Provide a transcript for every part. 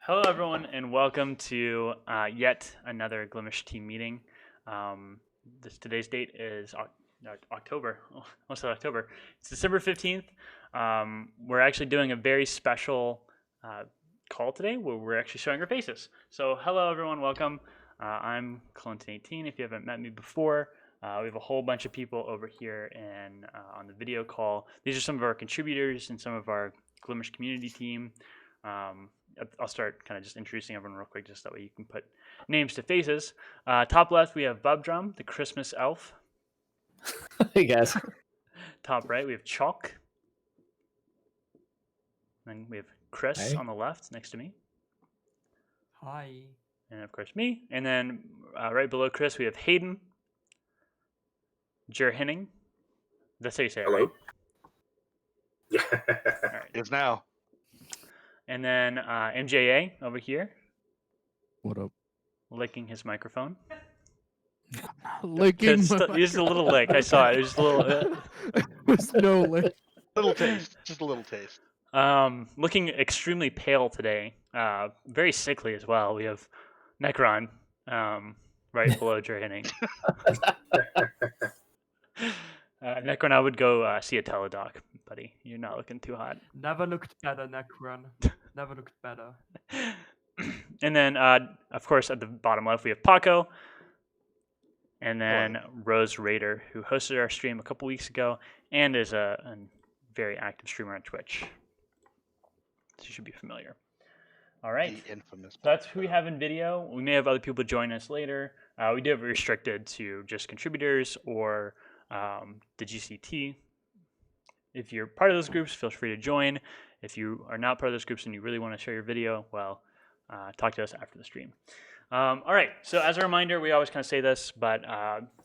Hello, everyone, and welcome to yet another Glimesh team meeting. Today's date is October. Almost October. It's December 15th. We're actually doing a very special call today where we're actually showing our faces. So, hello, everyone. Welcome. I'm Clinton18. If you haven't met me before, we have a whole bunch of people over here and on the video call. These are some of our contributors and some of our Glimesh community team. I'll start kind of just introducing everyone real quick, just that way you can put names to faces. Top left, we have Bob Drum, the Christmas elf. Hey, guys. Top right, we have Chalk. Then we have Chris on the left, next to me. Hi. And of course, me. And then right below Chris, we have Hayden. Jer Henning. That's how you say it, right? Yeah. All right. It's now. And then MJA over here. What up? Licking his microphone. Licking. Just a little lick. I saw it. It was just a little. There's no lick. Little taste. Just a little taste. Looking extremely pale today. Very sickly as well. We have Necron right below Jer Henning. Necron, I would go see a teledoc, buddy. You're not looking too hot. Never looked better, Necron. Never looked better. And then, of course, at the bottom left, we have Paco. And then Rose Raider, who hosted our stream a couple weeks ago and is a very active streamer on Twitch. So you should be familiar. All right. The infamous. That's who we have in video. We may have other people join us later. We do have it restricted to just contributors or the GCT. If you're part of those groups, feel free to join. If you are not part of those groups and you really want to share your video, well, talk to us after the stream. All right, so as a reminder, we always kind of say this, but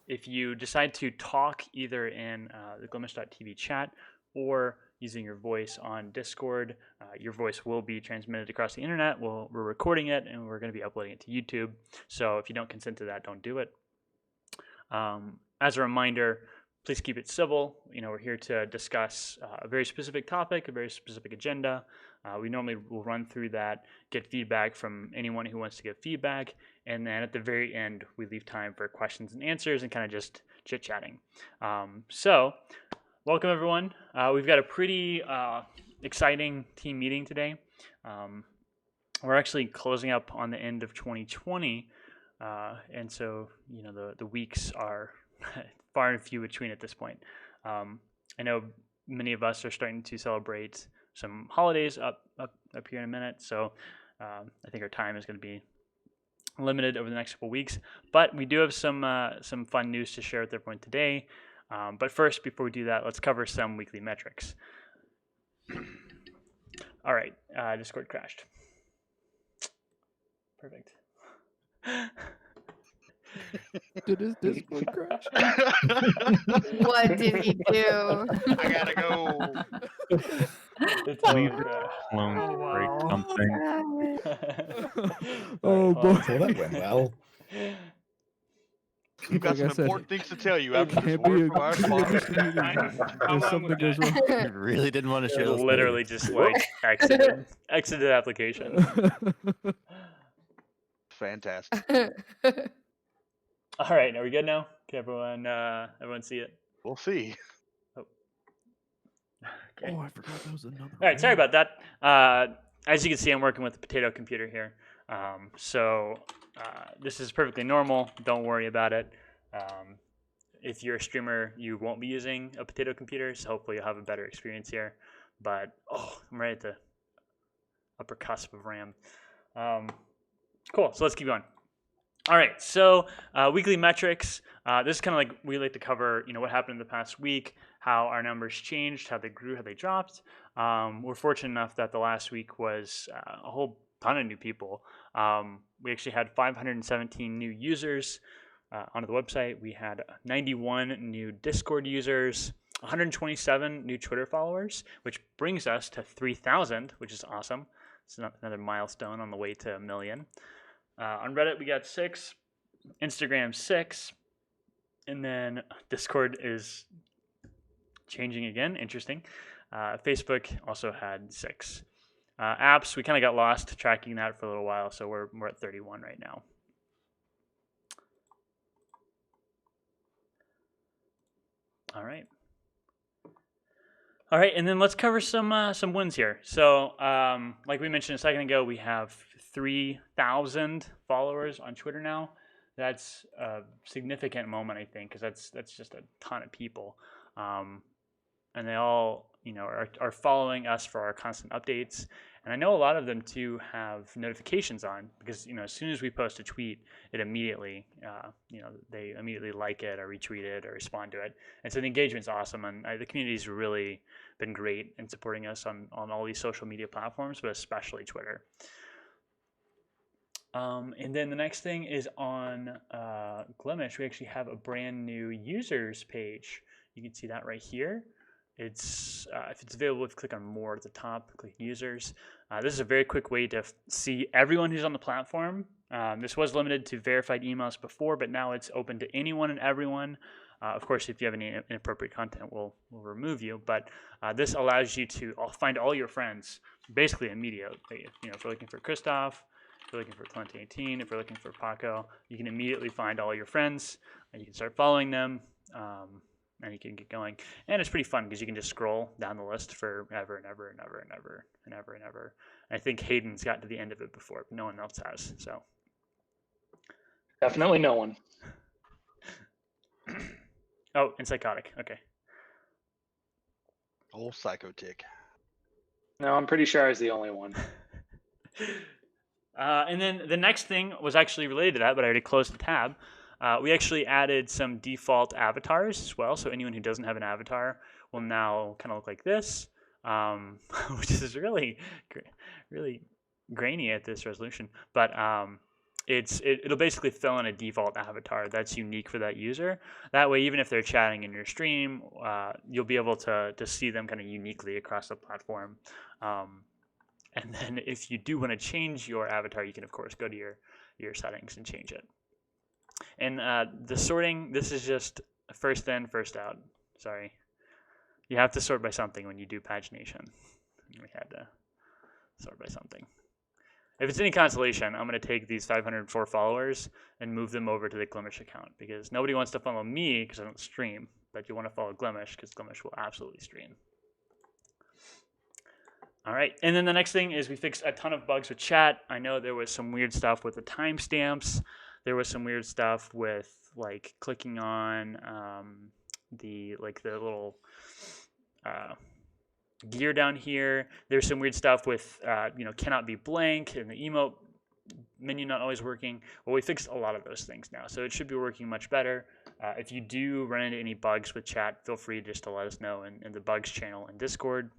if you decide to talk either in the Glimesh.tv chat or using your voice on Discord, your voice will be transmitted across the internet. We're recording it, and we're going to be uploading it to YouTube. So if you don't consent to that, don't do it. As a reminder, please keep it civil. We're here to discuss a very specific topic, a very specific agenda. We normally will run through that, get feedback from anyone who wants to give feedback, and then at the very end, we leave time for questions and answers and kind of just chit-chatting. So, welcome everyone. We've got a pretty exciting team meeting today. We're actually closing up on the end of 2020, and so the weeks are far and few between at this point. I know many of us are starting to celebrate some holidays up here in a minute, so I think our time is going to be limited over the next couple weeks. But we do have some fun news to share with everyone today. But first, before we do that, let's cover some weekly metrics. All right, Discord crashed. Perfect. Did his Discord crash? What did he do? I gotta go. It's Clone break wow. something. Oh boy. So that went well. We've got Like I some said, important things to tell you it after this can't be word a from our Glimesh sponsor. meeting if something goes wrong. You really didn't want to share those. literally just like exited application. Fantastic. All right, are we good now? Can everyone see it? We'll see. Okay. Oh, I forgot that was another. All right, sorry about that. As you can see, I'm working with a potato computer here. So this is perfectly normal. Don't worry about it. If you're a streamer, you won't be using a potato computer, so hopefully you'll have a better experience here. But, I'm right at the upper cusp of RAM. Cool, so let's keep going. All right, so weekly metrics. This is kind of like we like to cover, what happened in the past week, how our numbers changed, how they grew, how they dropped. We're fortunate enough that the last week was a whole ton of new people. We actually had 517 new users onto the website. We had 91 new Discord users, 127 new Twitter followers, which brings us to 3,000, which is awesome. It's another milestone on the way to 1 million. On Reddit, we got 6, Instagram 6, and then Discord is changing again. Interesting. Facebook also had 6. Apps, we kind of got lost tracking that for a little while, so we're at 31 right now. All right. All right, and then let's cover some wins here. So, like we mentioned a second ago, we have 3,000 followers on Twitter now. That's a significant moment, I think, because that's just a ton of people, and they all are following us for our constant updates. And I know a lot of them too have notifications on because as soon as we post a tweet, it immediately they immediately like it or retweet it or respond to it. And so the engagement's awesome, and the community's really been great in supporting us on all these social media platforms, but especially Twitter. And then the next thing is on Glimesh. We actually have a brand new users page. You can see that right here. It's if it's available, if you click on more at the top, click users. This is a very quick way to see everyone who's on the platform. This was limited to verified emails before, but now it's open to anyone and everyone. Of course, if you have any inappropriate content, we'll remove you. But this allows you to find all your friends basically immediately. If you're looking for Christoph, if you're looking for Clent18, if you're looking for Paco, you can immediately find all your friends, and you can start following them. And you can get going, and it's pretty fun because you can just scroll down the list forever and ever and ever and ever and ever and ever. And I think Hayden's got to the end of it before, but no one else has. So definitely no one. Oh, and psychotic. Okay. Old psycho tick. No, I'm pretty sure I was the only one. And then the next thing was actually related to that, but I already closed the tab. We actually added some default avatars as well, so anyone who doesn't have an avatar will now kind of look like this, which is really grainy at this resolution. But it'll basically fill in a default avatar that's unique for that user. That way, even if they're chatting in your stream, you'll be able to see them kind of uniquely across the platform. And then if you do want to change your avatar, you can, of course, go to your settings and change it. And the sorting, this is just first in, first out. Sorry. You have to sort by something when you do pagination. We had to sort by something. If it's any consolation, I'm going to take these 504 followers and move them over to the Glimesh account because nobody wants to follow me because I don't stream, but you want to follow Glimesh because Glimesh will absolutely stream. All right, and then the next thing is we fixed a ton of bugs with chat. I know there was some weird stuff with the timestamps. There was some weird stuff with like clicking on the little gear down here. There's some weird stuff with cannot be blank and the emote menu not always working. Well, we fixed a lot of those things now, so it should be working much better. If you do run into any bugs with chat, feel free just to let us know in the bugs channel in Discord.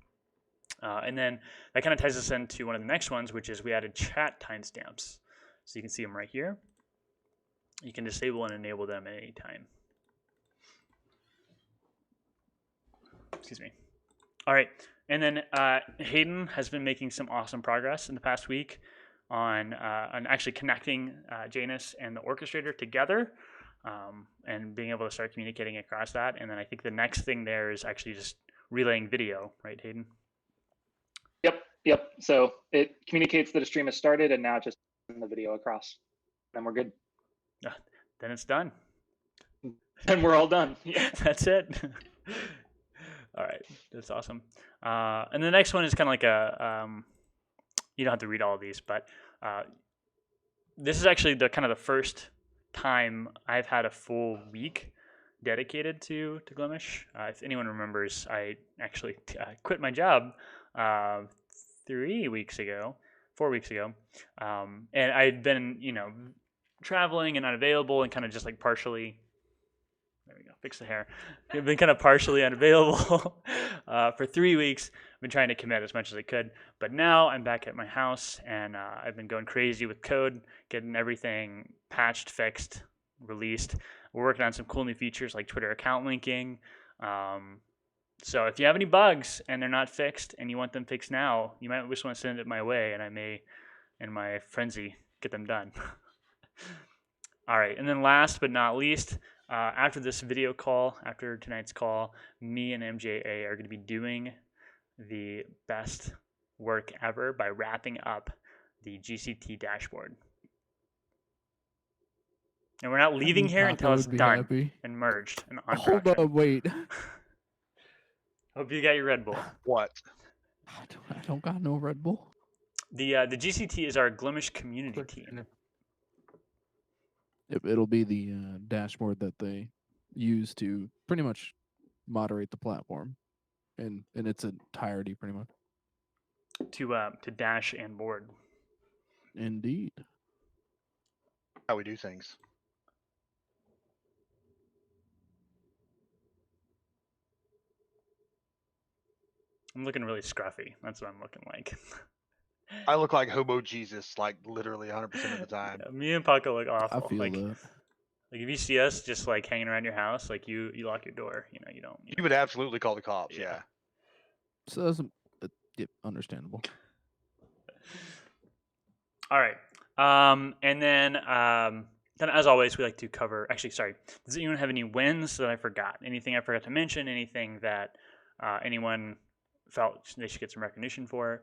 And then that kind of ties us into one of the next ones, which is we added chat timestamps. So you can see them right here. You can disable and enable them at any time. Excuse me. All right. And then Hayden has been making some awesome progress in the past week on actually connecting Janus and the orchestrator together and being able to start communicating across that. And then I think the next thing there is actually just relaying video, right, Hayden? Yep. So it communicates that a stream has started and now just send the video across. Then we're good. Then it's done. And we're all done. Yeah. That's it. All right. That's awesome. And the next one is kind of like you don't have to read all of these, but this is actually the first time I've had a full week dedicated to Glimesh. If anyone remembers, I actually quit my job 4 weeks ago, and I had been, traveling and unavailable and kind of just like partially, there we go, fix the hair. I've been kind of partially unavailable for 3 weeks. I've been trying to commit as much as I could, but now I'm back at my house and I've been going crazy with code, getting everything patched, fixed, released. We're working on some cool new features like Twitter account linking. So if you have any bugs and they're not fixed and you want them fixed now, you might just want to send it my way and I may, in my frenzy, get them done. All right, and then last but not least, after this video call, after tonight's call, me and MJA are going to be doing the best work ever by wrapping up the GCT dashboard. And we're not leaving here until Taco it's would be done happy. and merged and on Hold production. up, wait. Hope you got your Red Bull. What? I don't got no Red Bull. The GCT is our Glimesh community team. It'll be the dashboard that they use to pretty much moderate the platform in its entirety, pretty much. To dash and board. Indeed. How we do things. I'm looking really scruffy. That's what I'm looking like. I look like Hobo Jesus, like literally 100% of the time. Yeah, me and Paco look I awful. feel like, that. like if you see us just like hanging around your house, like you lock your door. You know, you don't. You would absolutely call the cops, Yeah. yeah. So that's yeah, understandable. All right. And then as always, we like to cover. Actually, sorry. Does anyone have any wins that I forgot? Anything I forgot to mention? Anything that anyone felt they should get some recognition for?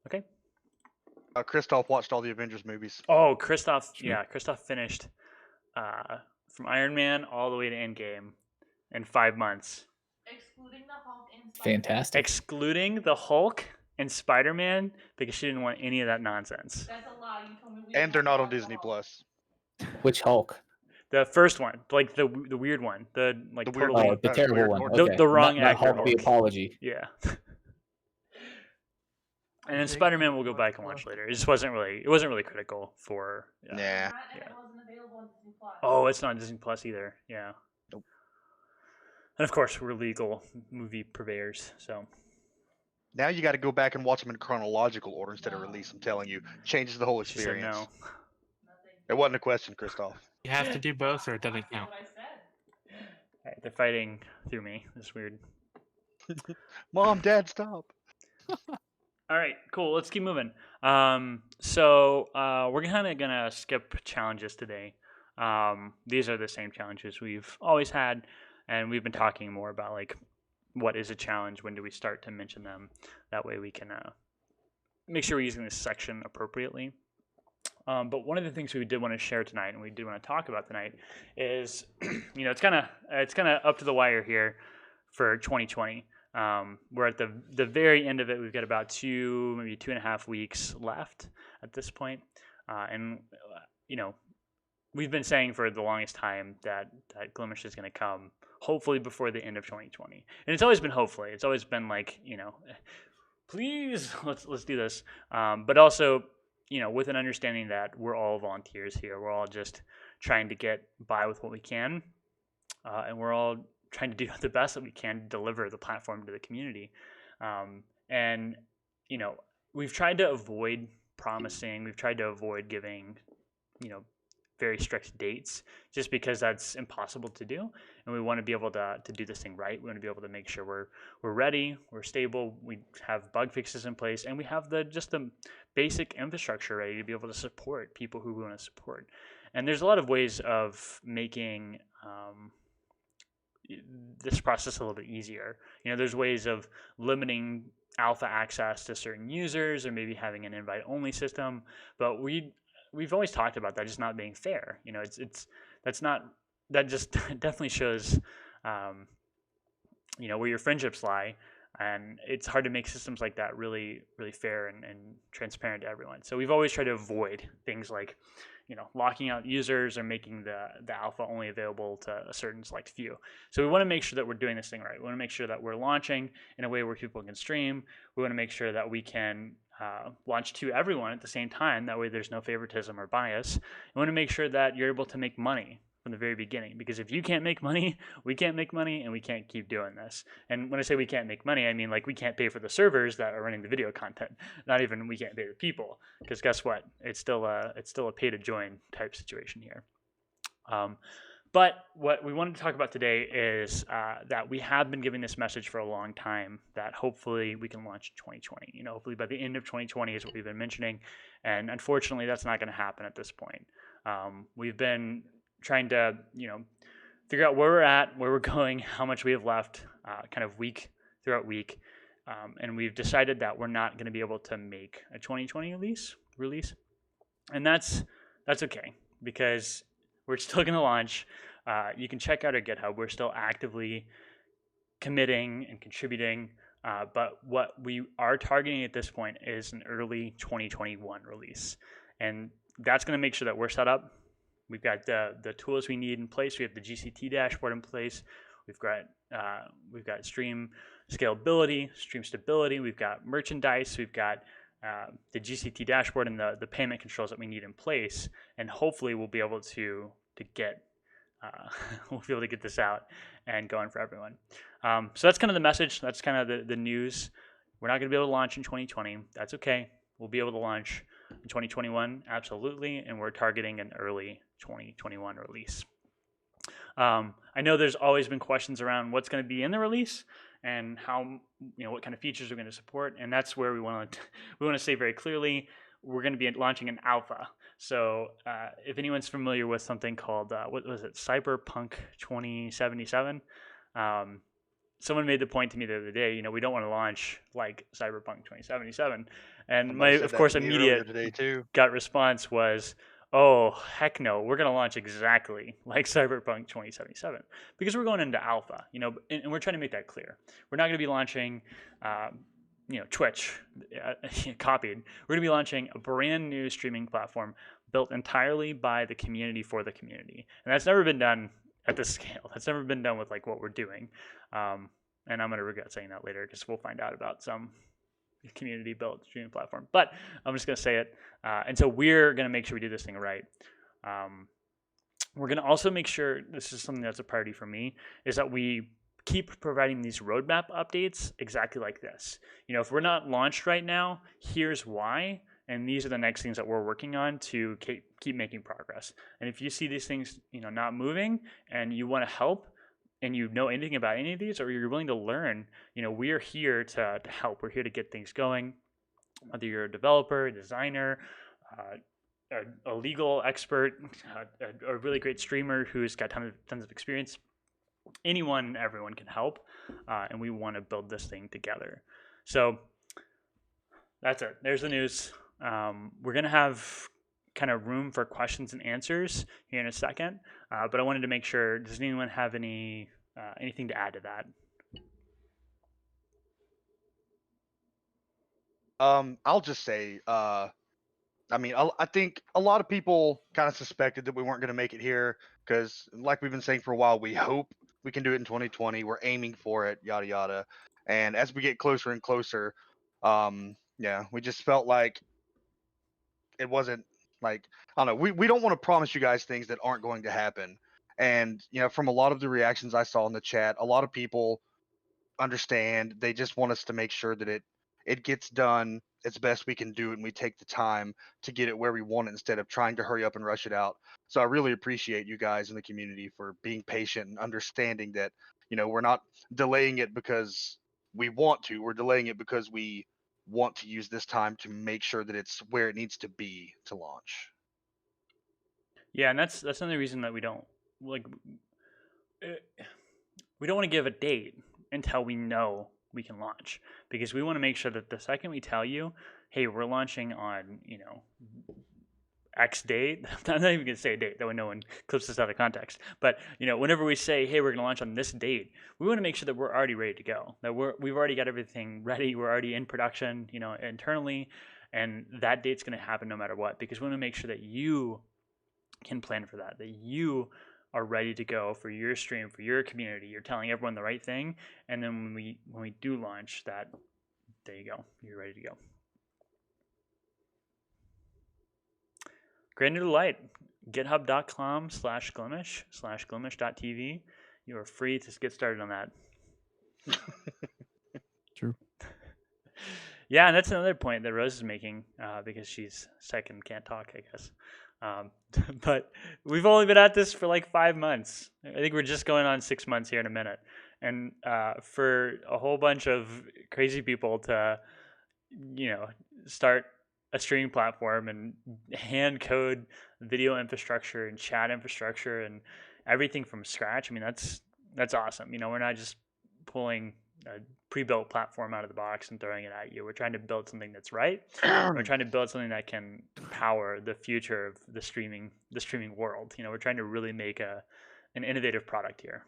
Okay. Christoph watched all the Avengers movies. Oh, Christoph. Sure. Yeah, Christoph finished from Iron Man all the way to Endgame in 5 months. Excluding the Hulk and Fantastic. Excluding the Hulk and Spider-Man because she didn't want any of that nonsense. That's a lie. You told me we And they're not on Disney Plus. Which Hulk? The first one, like the weird one, the like The weird totally, one. Oh, the terrible weird one. Hulk. Okay. The wrong not actor Hulk. The Hulk. apology. yeah. And then Spider-Man we'll go back and watch later. It just wasn't really critical for. Nah. Yeah. It wasn't available on Disney Plus. Oh, it's not on Disney Plus either. Yeah. Nope. And of course, we're legal movie purveyors, so. Now you got to go back and watch them in chronological order instead of release. I'm telling you, changes the whole She said experience. no. It wasn't a question, Christoph. You have to do both or it doesn't count. What I said. All right, they're fighting through me. It's weird. Mom, Dad, stop. All right, cool. Let's keep moving. So we're kind of gonna skip challenges today. These are the same challenges we've always had, and we've been talking more about like what is a challenge, when do we start to mention them. That way we can make sure we're using this section appropriately. But one of the things we did want to share tonight, and we did want to talk about tonight, is it's kind of up to the wire here for 2020. We're at the very end of it. We've got about maybe 2.5 weeks left at this point. And we've been saying for the longest time that Glimesh is going to come hopefully before the end of 2020. And it's always been hopefully. It's always been like, please, let's do this. But also, with an understanding that we're all volunteers here. We're all just trying to get by with what we can. And we're all trying to do the best that we can to deliver the platform to the community. And we've tried to avoid promising, we've tried to avoid giving, very strict dates, just because that's impossible to do. And we want to be able to do this thing right. We want to be able to make sure we're ready, we're stable, we have bug fixes in place, and we have the basic infrastructure ready to be able to support people who we want to support. And there's a lot of ways of making this process a little bit easier. There's ways of limiting alpha access to certain users, or maybe having an invite-only system. But we've always talked about that just not being fair. That just definitely shows, where your friendships lie. And it's hard to make systems like that really, really fair and transparent to everyone. So we've always tried to avoid things like, locking out users or making the alpha only available to a certain select few. So we want to make sure that we're doing this thing right. We want to make sure that we're launching in a way where people can stream. We want to make sure that we can launch to everyone at the same time. That way there's no favoritism or bias. We want to make sure that you're able to make money from the very beginning, because if you can't make money, we can't make money, and we can't keep doing this. And when I say we can't make money, I mean like we can't pay for the servers that are running the video content. Not even we can't pay the people, because guess what? It's still a pay to join type situation here. But what we wanted to talk about today is that we have been giving this message for a long time that hopefully we can launch in 2020. Hopefully by the end of 2020 is what we've been mentioning, and unfortunately that's not going to happen at this point. We've been trying to, figure out where we're at, where we're going, how much we have left, kind of week throughout week. and we've decided that we're not going to be able to make a 2020 release, and that's okay because we're still going to launch. You can check out our GitHub. We're still actively committing and contributing, but what we are targeting at this point is an early 2021 release, and that's going to make sure that we're set up. We've got the tools we need in place. We have the GCT dashboard in place. We've got stream scalability, stream stability. We've got merchandise. We've got the GCT dashboard and the payment controls that we need in place. And hopefully we'll be able to get this out and going for everyone. So that's kind of the message. That's kind of the news. We're not going to be able to launch in 2020. That's okay. We'll be able to launch in 2021, absolutely, and we're targeting an early 2021 release. I know there's always been questions around what's going to be in the release and how, what kind of features we're going to support, and that's where we want to say very clearly we're going to be launching an alpha. So if anyone's familiar with something called what was it, Cyberpunk 2077. Someone made the point to me the other day, we don't want to launch like Cyberpunk 2077. And my, of course, immediate today too. gut response was, oh, heck no, we're going to launch exactly like Cyberpunk 2077 because we're going into alpha, and we're trying to make that clear. We're not going to be launching, Twitch copied. We're going to be launching a brand new streaming platform built entirely by the community for the community. And that's never been done at this scale. That's never been done with like what we're doing. And I'm going to regret saying that later because we'll find out about some community built streaming platform. But I'm just going to say it. And so we're going to make sure we do this thing right. We're going to also make sure, this is something that's a priority for me, is that we keep providing these roadmap updates exactly like this. If we're not launched right now, here's why. And these are the next things that we're working on to keep making progress. And if you see these things, not moving and you want to help and you know anything about any of these or you're willing to learn, we're here to help. We're here to get things going. Whether you're a developer, a designer, a legal expert, a really great streamer who's got tons of experience, everyone can help. And we want to build this thing together. So that's it. There's the news. We're going to have kind of room for questions and answers here in a second, but I wanted to make sure, does anyone have anything to add to that? I'll just say, I think a lot of people kind of suspected that we weren't going to make it here because, like we've been saying for a while, we hope we can do it in 2020. We're aiming for it, yada yada. And as we get closer and closer, we just felt like it wasn't like, I don't know. We don't want to promise you guys things that aren't going to happen. And from a lot of the reactions I saw in the chat, a lot of people understand. They just want us to make sure that it gets done as best we can do it, and we take the time to get it where we want it instead of trying to hurry up and rush it out. So I really appreciate you guys in the community for being patient and understanding that, we're not delaying it because we want to. We're delaying it because we want to use this time to make sure that it's where it needs to be to launch. Yeah, and that's another reason that we don't want to give a date until we know we can launch, because we want to make sure that the second we tell you, hey, we're launching on X date, I'm not even gonna say a date, that way no one clips this out of context, but whenever we say, hey, we're gonna launch on this date, we want to make sure that we're already ready to go, that we've already got everything ready, we're already in production internally, and that date's going to happen no matter what, because we want to make sure that you can plan for that you are ready to go for your stream, for your community. You're telling everyone the right thing, and then when we do launch that, there you go, you're ready to go. Great new light, github.com/Glimesh/Glimesh.tv. You are free to get started on that. True. Yeah, and that's another point that Rose is making, because she's sick and can't talk, I guess. But we've only been at this for like 5 months. I think we're just going on 6 months here in a minute. And for a whole bunch of crazy people to, start a streaming platform and hand code video infrastructure and chat infrastructure and everything from scratch, I mean, that's awesome. We're not just pulling a pre-built platform out of the box and throwing it at you. We're trying to build something that's right. We're trying to build something that can power the future of the streaming world. You know, we're trying to really make an innovative product here.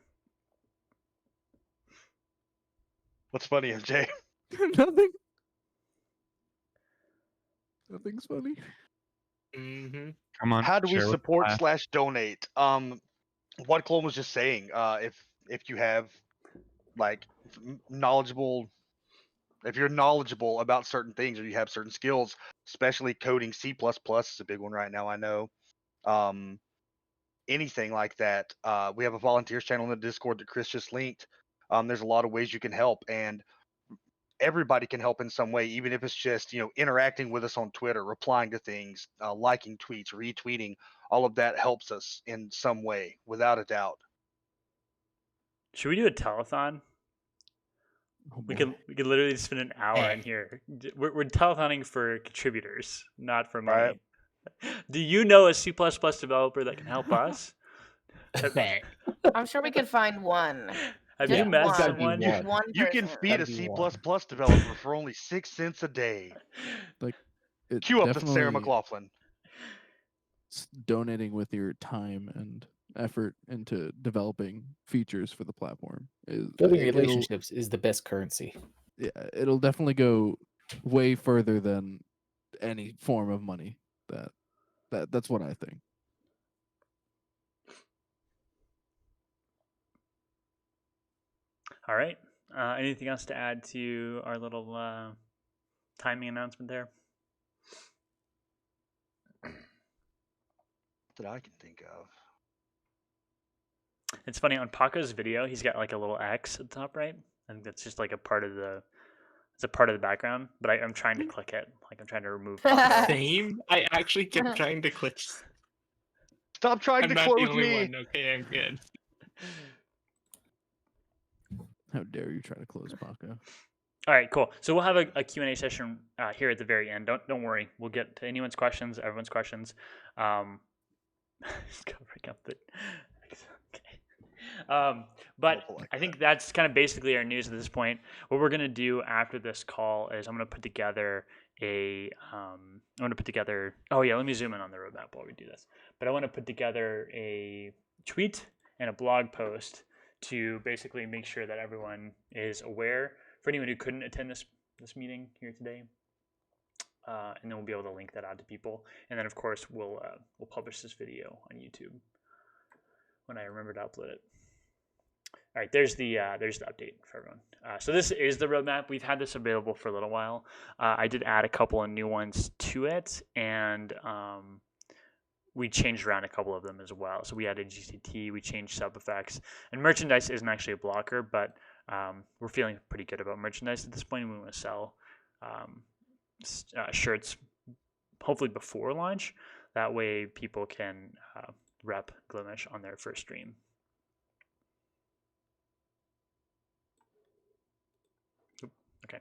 What's funny, MJ? Nothing. Nothing's funny. Mm-hmm. Come on. How do we share with the support class. / donate? What Clone was just saying. If you have like knowledgeable, if you're knowledgeable about certain things or you have certain skills, especially coding C++ is a big one right now. I know. Anything like that. We have a volunteers channel in the Discord that Chris just linked. There's a lot of ways you can help, and everybody can help in some way, even if it's just interacting with us on Twitter, replying to things, liking tweets, retweeting. All of that helps us in some way, without a doubt. Should we do a telethon? Oh, We boy. could literally spend an hour in here. We're telethoning for contributors, not for money. Right. Do you know a C++ developer that can help us? I'm sure we could find one. Have Just you met one. someone? one. One You can person. feed a That'd be C++ one. developer for only 6 cents a day. It Cue up the Sarah definitely- McLaughlin. donating with your time and effort into developing features for the platform is Building it'll- relationships is the best currency. Yeah, it'll definitely go way further than any form of money. That's what I think. All right. Anything else to add to our little timing announcement there? That I can think of. It's funny on Paco's video, he's got like a little X at the top right. I think that's just like a part of the background. But I'm trying to click it. Like I'm trying to remove Paco. Same. I actually kept trying to click. Stop trying I'm to not the close only me. one. Okay, I'm good. How dare you try to close Paco? All right, cool. So we'll have a Q&A session here at the very end. Don't worry. We'll get to anyone's questions, everyone's questions. Just covering up the. Okay. But I think that's kind of basically our news at this point. What we're gonna do after this call is I'm gonna put together a. Oh yeah, let me zoom in on the roadmap while we do this. But I want to put together a tweet and a blog post to basically make sure that everyone is aware. For anyone who couldn't attend this meeting here today, and then we'll be able to link that out to people. And then of course we'll publish this video on YouTube when I remember to upload it. All right, there's the update for everyone. So this is the roadmap. We've had this available for a little while. I did add a couple of new ones to it, and we changed around a couple of them as well. So we added GCT, we changed sub effects, and merchandise isn't actually a blocker, but we're feeling pretty good about merchandise at this point. We want to sell shirts hopefully before launch. That way people can rep Glimesh on their first stream. Okay.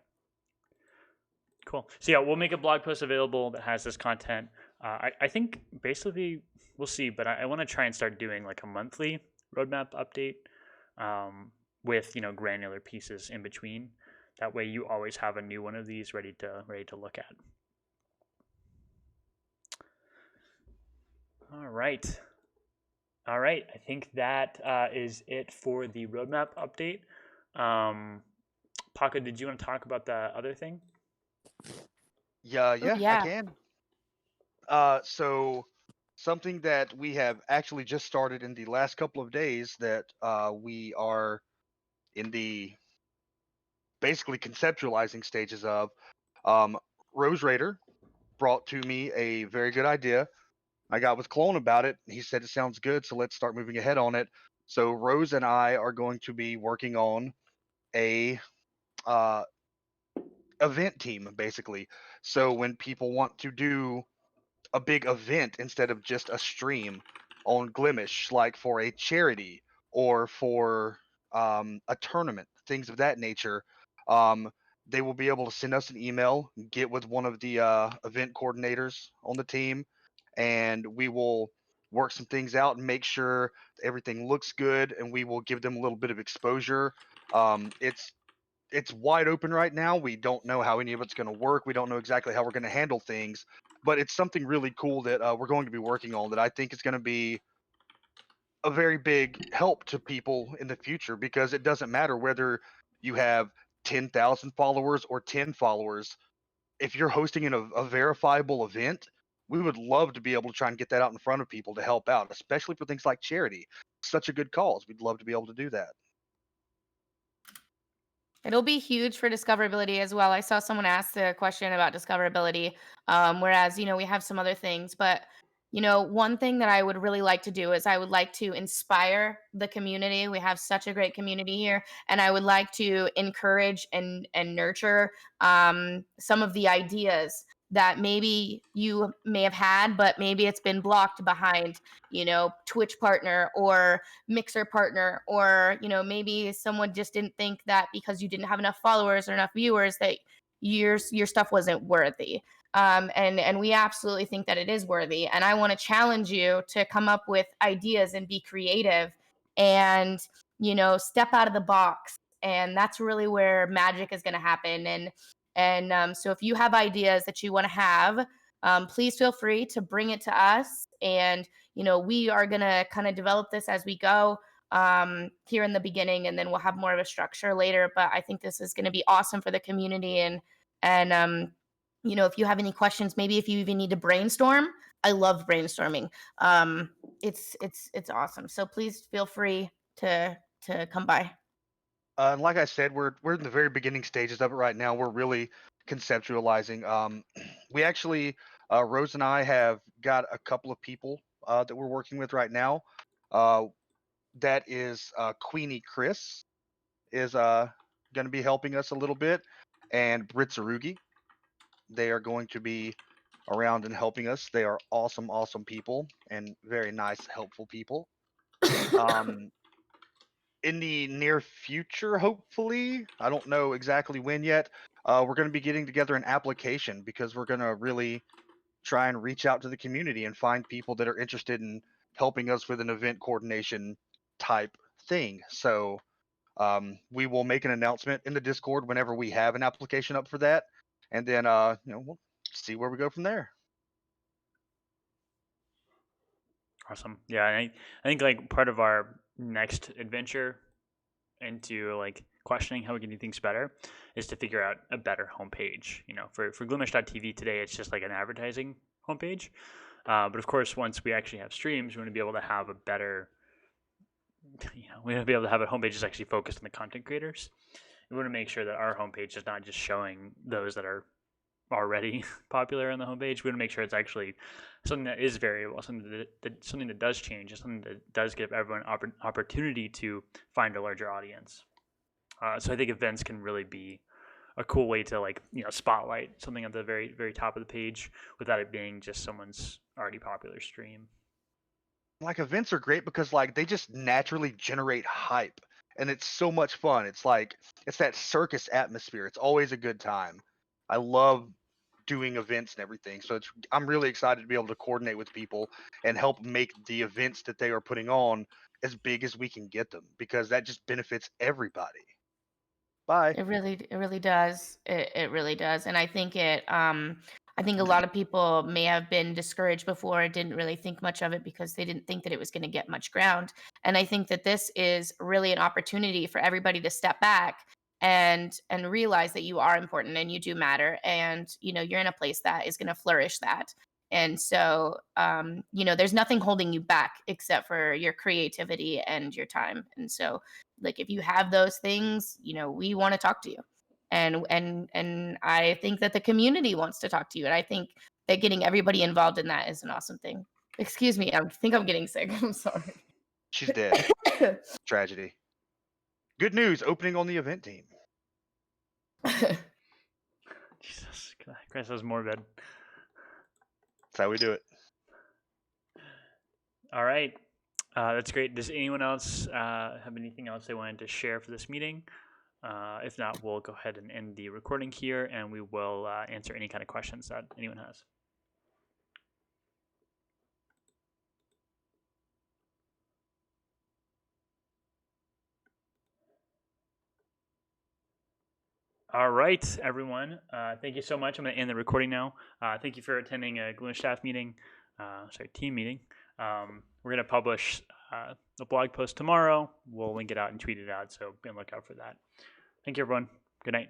Cool. So yeah, we'll make a blog post available that has this content. I think basically we'll see, but I want to try and start doing like a monthly roadmap update with granular pieces in between. That way you always have a new one of these ready to look at. All right. I think that is it for the roadmap update. Paco, did you want to talk about the other thing? Yeah, Yeah. I can. So something that we have actually just started in the last couple of days that we are in the basically conceptualizing stages of. Rose Raider brought to me a very good idea. I got with Clone about it. He said it sounds good, so let's start moving ahead on it. So Rose and I are going to be working on a event team, basically. So when people want to do a big event instead of just a stream on Glimesh, like for a charity or for a tournament, things of that nature, they will be able to send us an email, get with one of the event coordinators on the team, and we will work some things out and make sure everything looks good, and we will give them a little bit of exposure. It's it's wide open right now. We don't know how any of it's going to work. We don't know exactly how we're going to handle things, but it's something really cool that we're going to be working on that I think is going to be a very big help to people in the future, because it doesn't matter whether you have 10,000 followers or 10 followers. If you're hosting a verifiable event, we would love to be able to try and get that out in front of people to help out, especially for things like charity. Such a good cause. We'd love to be able to do that. It'll be huge for discoverability as well. I saw someone ask the question about discoverability, whereas, we have some other things. But, one thing that I would really like to do is I would like to inspire the community. We have such a great community here. And I would like to encourage and nurture some of the ideas that maybe you may have had, but maybe it's been blocked behind, Twitch partner or Mixer partner, or maybe someone just didn't think that because you didn't have enough followers or enough viewers that your stuff wasn't worthy. And we absolutely think that it is worthy, and I want to challenge you to come up with ideas and be creative and step out of the box, and that's really where magic is going to happen. And so if you have ideas that you want to have, please feel free to bring it to us, and we are going to kind of develop this as we go here in the beginning, and then we'll have more of a structure later. But I think this is going to be awesome for the community. And if you have any questions, maybe if you even need to brainstorm, I love brainstorming. It's awesome. So please feel free to come by. And like I said, we're in the very beginning stages of it right now. We're really conceptualizing. We actually, Rose and I have got a couple of people that we're working with right now. That is Queenie Chris is going to be helping us a little bit, and Britzarugi. They are going to be around and helping us. They are awesome, awesome people and very nice, helpful people. In the near future, hopefully, I don't know exactly when yet, we're going to be getting together an application, because we're going to really try and reach out to the community and find people that are interested in helping us with an event coordination type thing. So we will make an announcement in the Discord whenever we have an application up for that, and then we'll see where we go from there. Awesome. Yeah, I think like part of our next adventure into like questioning how we can do things better is to figure out a better homepage. For Glimesh.tv today, it's just like an advertising homepage. But of course, once we actually have streams, we want to be able to have a better, we want to be able to have a homepage that's actually focused on the content creators. We want to make sure that our homepage is not just showing those that are already popular on the homepage. We want to make sure it's actually something that is variable, something that does change, something that does give everyone opportunity to find a larger audience. So I think events can really be a cool way to spotlight something at the very, very top of the page without it being just someone's already popular stream. Like, events are great because they just naturally generate hype, and it's so much fun. It's that circus atmosphere. It's always a good time. I love doing events and everything. So I'm really excited to be able to coordinate with people and help make the events that they are putting on as big as we can get them, because that just benefits everybody. Bye. It really does. It really does. And I think I think a lot of people may have been discouraged before, didn't really think much of it because they didn't think that it was going to get much ground. And I think that this is really an opportunity for everybody to step back and realize that you are important and you do matter, and you're in a place that is going to flourish that. And so there's nothing holding you back except for your creativity and your time. And so if you have those things, we want to talk to you. And I think that the community wants to talk to you. And I think that getting everybody involved in that is an awesome thing. Excuse me, I think I'm getting sick. I'm sorry. She's dead. Tragedy. Good news, opening on the event team. Jesus Christ, that was morbid. That's how we do it. All right. That's great. Does anyone else have anything else they wanted to share for this meeting? If not, we'll go ahead and end the recording here, and we will answer any kind of questions that anyone has. All right, everyone. Thank you so much. I'm going to end the recording now. Thank you for attending a Glimesh staff meeting, team meeting. We're going to publish the blog post tomorrow. We'll link it out and tweet it out, so be on the lookout for that. Thank you, everyone. Good night.